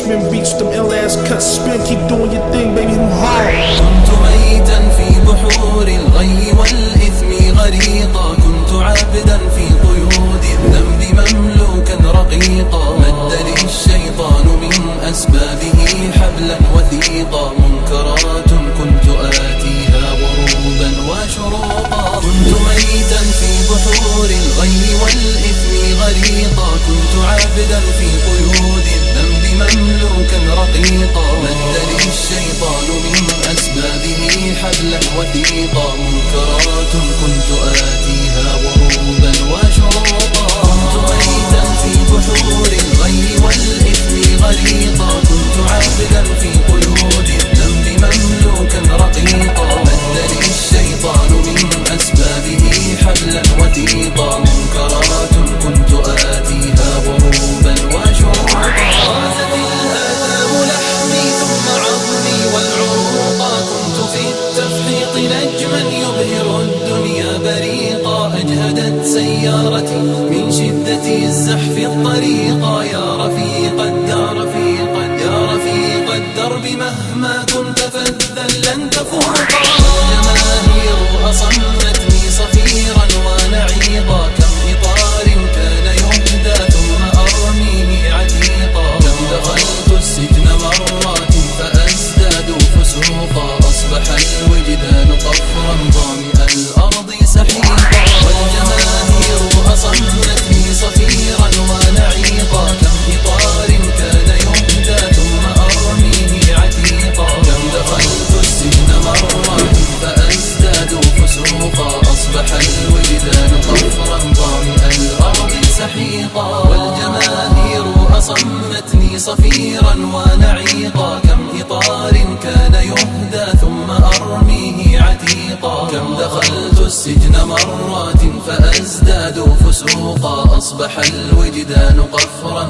spin beats with them ill ass cuts. Spin, keep doing your thing, baby, them hard. كنت ميتا في بحور الغي والإثم غريقا، كنت عابدا في قيود الذنب مملوكا رقيقا، مد لي الشيطان من أسبابه حبلا وثيقا، منكرات كنت آتيها غروبا وشروقا. كنت ميتا في بحور الغي والإثم غريقا، كنت عابدا في قيود الذنب مملوكا رقيقا، مد لي الشيطان من أسبابه حبلا وثيقا، منكرات كنت آتيها غروبا وشروقا. كنت ميتا في بحور الغي والإثم غريقا، كنت عابدا في قيود الذنب مملوكا رقيقا، مد لي الشيطان من أسبابه حبلا وثيقا، منكرات كنت آتيها غروبا وشروقا. غازت الآثام لحمي ثم عظمي والعروقا، كنت في التفحيط نجما يبهر الدنيا بريقا، أجهدت سيارتي من شدة الزحف الطريقا، يا رفيق الدار يا رفيق الدرب مهما كنت فذا لن تفوقا. الجماهير أصمتني صفيرا ونعيقا، كم إطار كان يهدى ثم أرميه عتيقا، كم دخلت السجن مرات فأزداد فسوقا، أصبح الوجدان طفرا ظامئ الأرض سحيقا. والجماهير أصمتني صفيرا ونعيقا، كم إطار كان يهدى ثم أرميه عتيقا، كم دخلت السجن مرات فأزداد فسوقا، أصبح الوجدان طفرا ظامئ الأرض سحيقا. والجماهير أصمتني صفيرا ونعيقا، كم إطار كان يهدى ثم أرميه عتيقا، كم دخلت السجن مرات فأزداد فسوقا، أصبح الوجدان قفرا